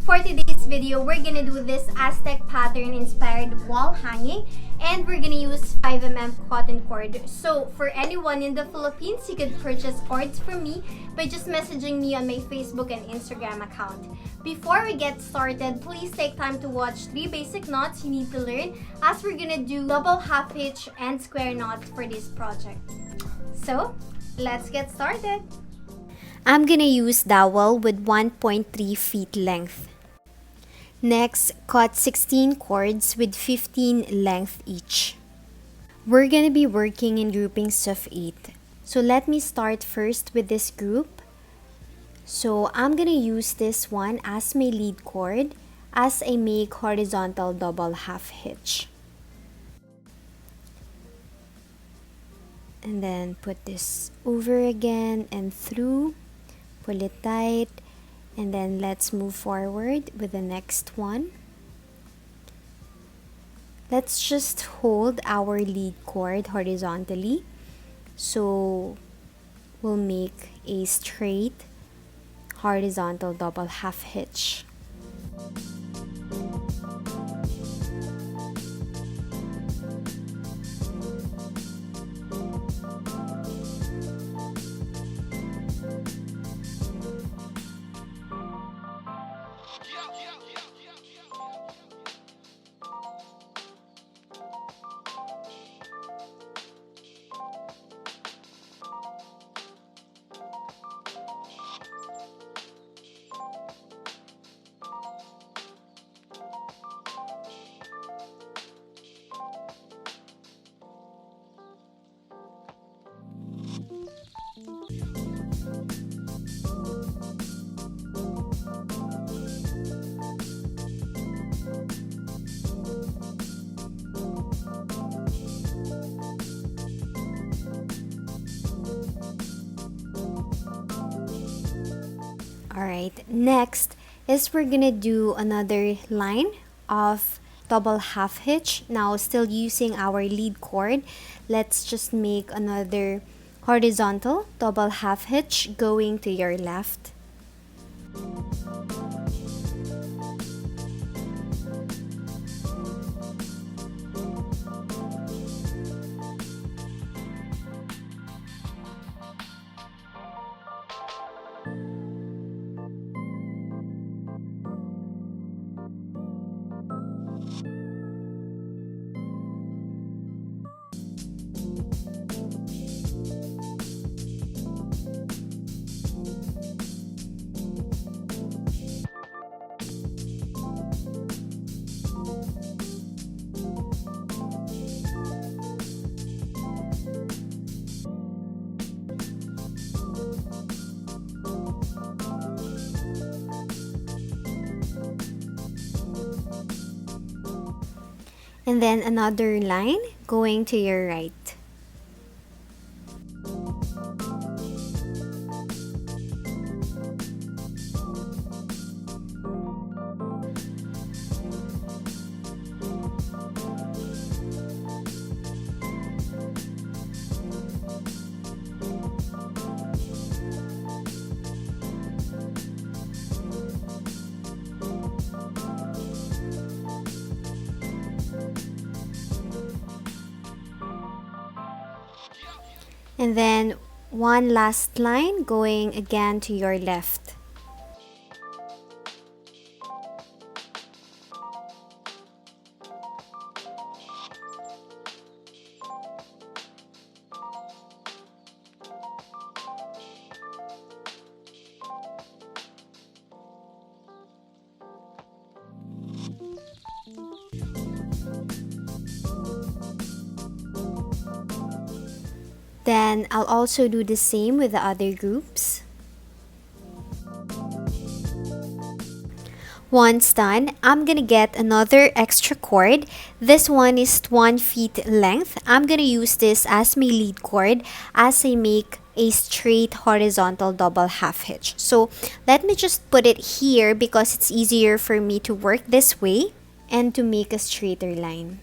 For today's video, we're gonna do this Aztec pattern inspired wall hanging, and we're gonna use 5mm cotton cord. So for anyone in the Philippines, you could purchase cords from me by just messaging me on my Facebook and Instagram account. Before we get started, please take time to watch 3 basic knots you need to learn, as we're gonna do double half hitch and square knots for this project. So let's get started. I'm gonna use dowel with 1.3 feet length. Next, cut 16 cords with 15 length each. We're gonna be working in groupings of 8. So let me start first with this group. So I'm gonna use this one as my lead cord as I make horizontal double half hitch. And then put this over again and through, pull it tight, and then let's move forward with the next one. Let's just hold our lead cord horizontally, so we'll make a straight horizontal double half hitch. Alright, next is we're gonna do another line of double half hitch. Now, still using our lead cord, let's just make another horizontal double half hitch going to your left. And then another line going to your right. And then one last line going again to your left. Then I'll also do the same with the other groups. Once done, I'm gonna get another extra cord. This one is 1 feet length. I'm gonna use this as my lead cord as I make a straight horizontal double half hitch. So let me just put it here because it's easier for me to work this way and to make a straighter line.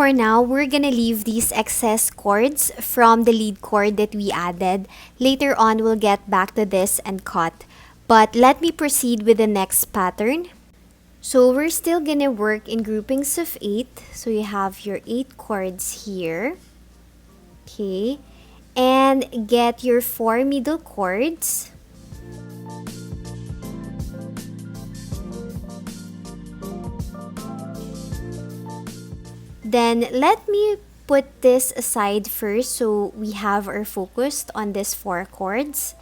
For now, we're gonna leave these excess cords from the lead cord that we added. Later on, we'll get back to this and cut. But let me proceed with the next pattern. So we're still gonna work in groupings of 8. So you have your 8 cords here. Okay. And get your 4 middle cords. Then let me put this aside first so we have our focus on these 4 cords.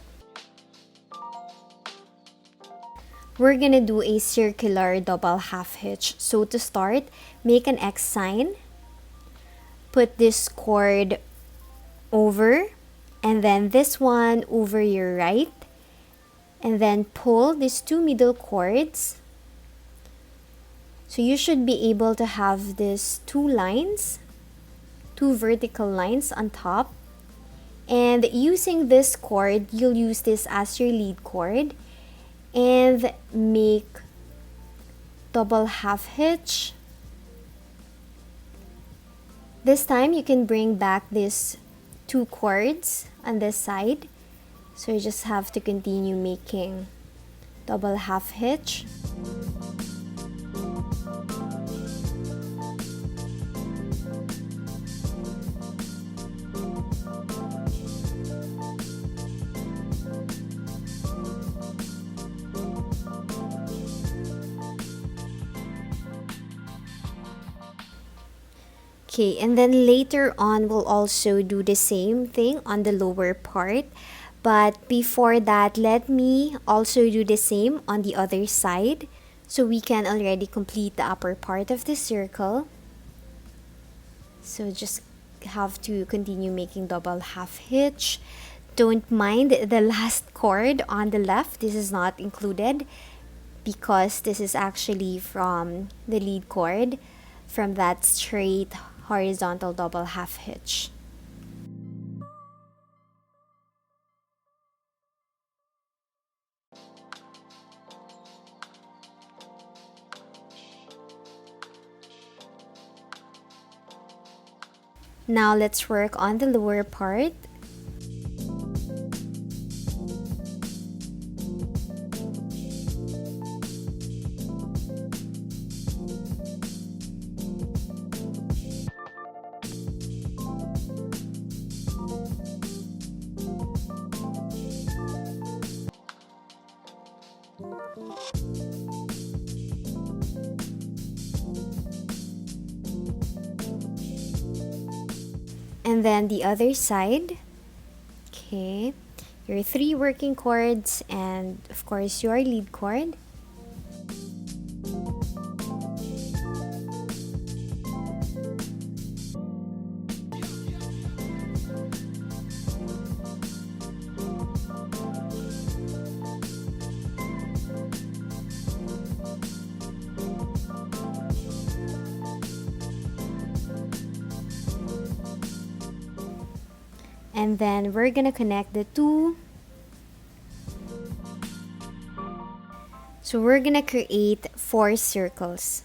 We're gonna do a circular double half hitch. So to start, make an X sign. Put this cord over, and then this one over your right. And then pull these 2 middle cords. So you should be able to have these 2 lines, 2 vertical lines on top. And using this cord, you'll use this as your lead cord and make double half hitch. This time you can bring back these 2 cords on this side. So you just have to continue making double half hitch. Okay, and then later on, we'll also do the same thing on the lower part. But before that, let me also do the same on the other side. So we can already complete the upper part of the circle. So just have to continue making double half hitch. Don't mind the last cord on the left. This is not included because this is actually from the lead cord from that straight horizontal double half hitch. Now let's work on the lower part. And then the other side. Okay, your 3 working cords and of course your lead cord. And then we're gonna connect the 2. So we're gonna create 4 circles.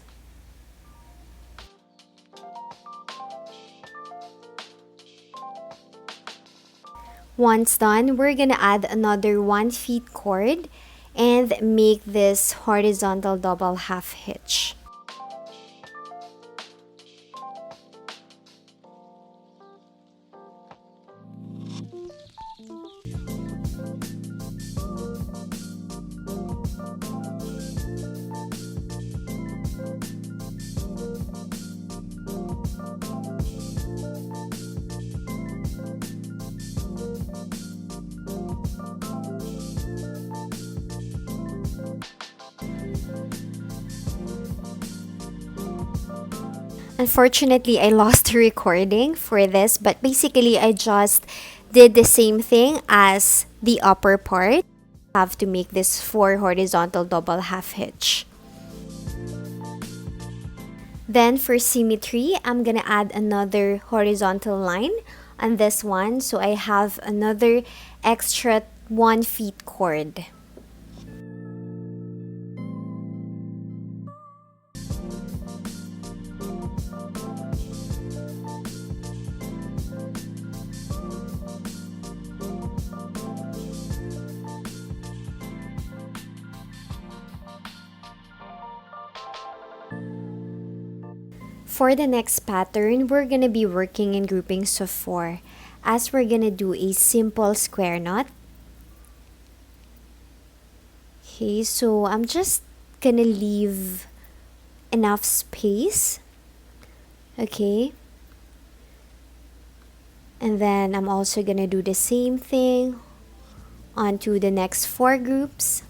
Once done, we're gonna add another 1 feet cord and make this horizontal double half hitch. Unfortunately, I lost the recording for this, but basically I just did the same thing as the upper part. Have to make this 4 horizontal double half hitch. Then for symmetry, I'm gonna add another horizontal line on this one, so I have another extra 1 feet cord. For the next pattern, we're gonna be working in groupings of 4, as we're gonna do a simple square knot. Okay, so I'm just gonna leave enough space. Okay. And then I'm also gonna do the same thing onto the next 4 groups.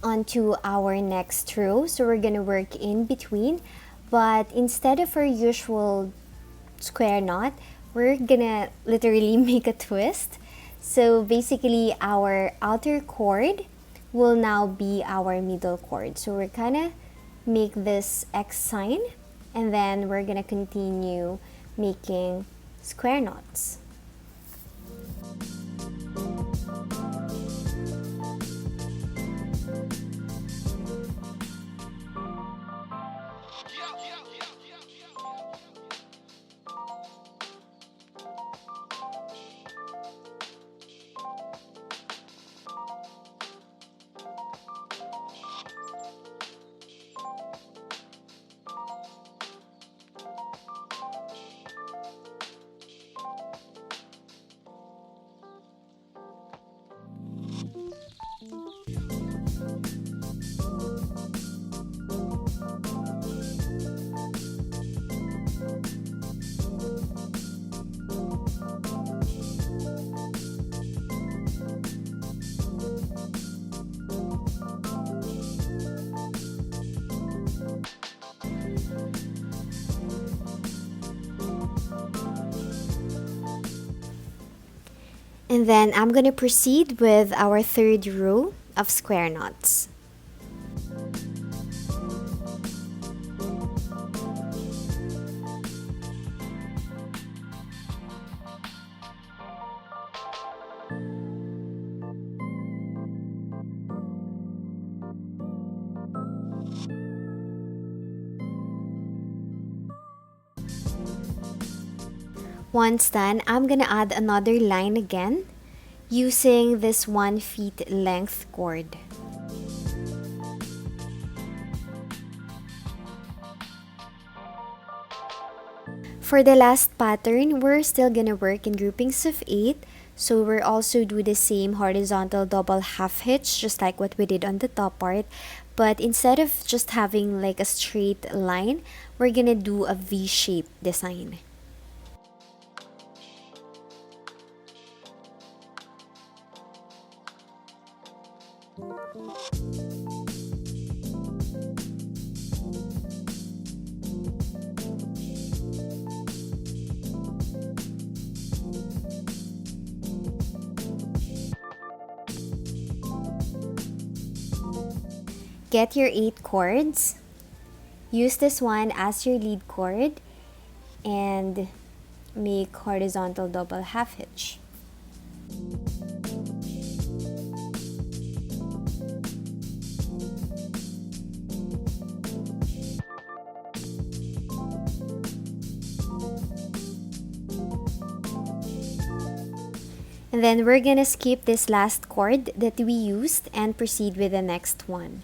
Onto our next row, so we're gonna work in between, but instead of our usual square knot, we're gonna literally make a twist. So basically our outer cord will now be our middle cord, so we're gonna make this X sign, and then we're gonna continue making square knots. And then I'm gonna proceed with our third row of square knots. Once done, I'm gonna add another line again using this 1 feet length cord. For the last pattern, we're still gonna work in groupings of 8. So we're also do the same horizontal double half hitch, just like what we did on the top part. But instead of just having like a straight line, we're gonna do a V-shaped design. Get your 8 cords. Use this one as your lead cord and make horizontal double half hitch. And then we're gonna skip this last cord that we used and proceed with the next one.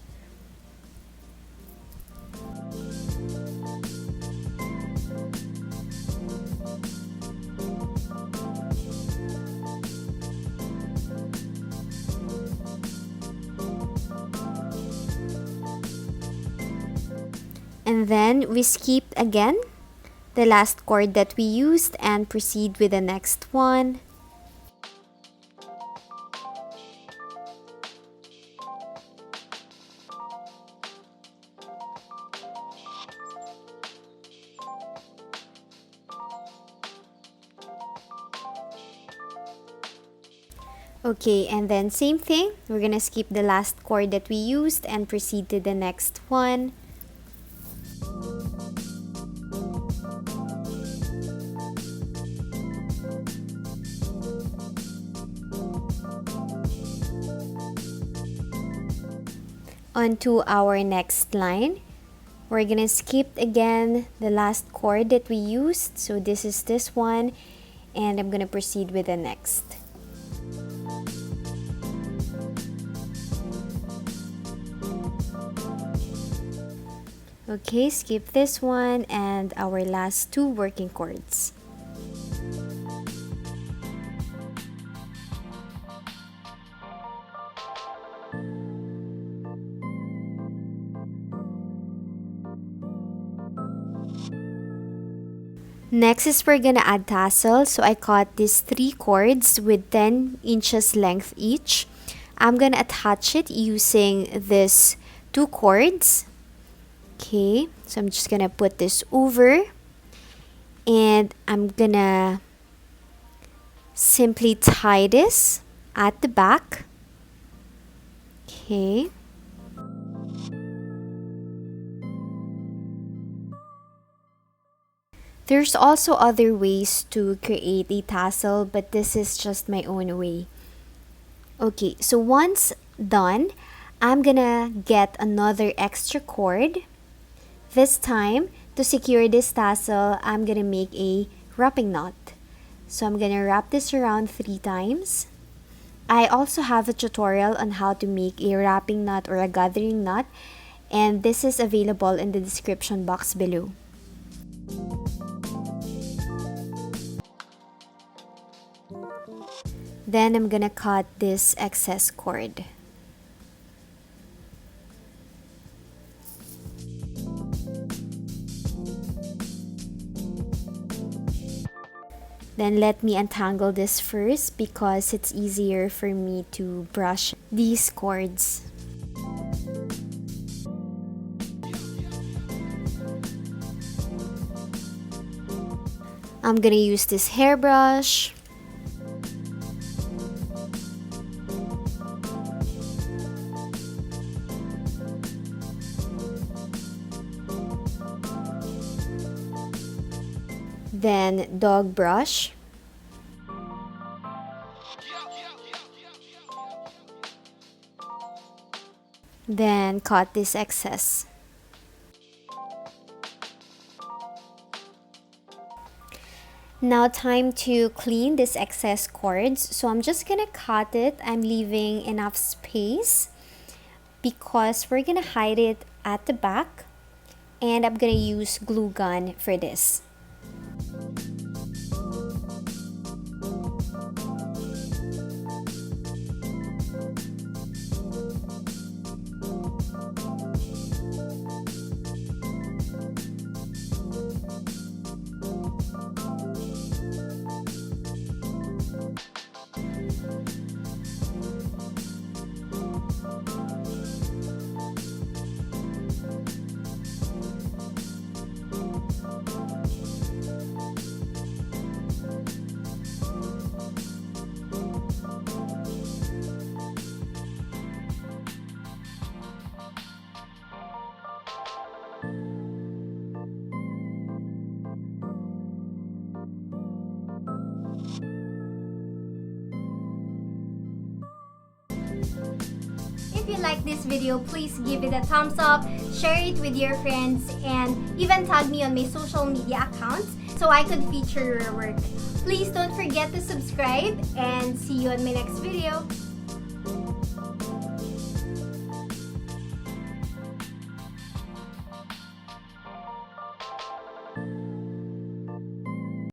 And then we skip again the last cord that we used and proceed with the next one. Okay, and then same thing, we're gonna skip the last cord that we used and proceed to the next one. On to our next line. We're gonna skip again the last cord that we used. So this is this one, and I'm gonna proceed with the next. Okay, skip this one and our last two working cords. Next is we're gonna add tassel. So I cut these 3 cords with 10 inches length each. I'm gonna attach it using this 2 cords. Okay, so I'm just gonna put this over and I'm gonna simply tie this at the back. Okay. There's also other ways to create a tassel, but this is just my own way. Okay, so once done, I'm gonna get another extra cord. This time, to secure this tassel, I'm gonna make a wrapping knot. So I'm gonna wrap this around 3 times. I also have a tutorial on how to make a wrapping knot or a gathering knot, and this is available in the description box below. Then I'm gonna cut this excess cord. Then let me untangle this first because it's easier for me to brush these cords. I'm gonna use this hairbrush. Then dog brush. Then cut this excess. Now time to clean this excess cords. So I'm just gonna cut it. I'm leaving enough space because we're gonna hide it at the back, and I'm gonna use glue gun for this. If you like this video, please give it a thumbs up, share it with your friends, and even tag me on my social media accounts so I could feature your work. Please don't forget to subscribe and see you on my next video.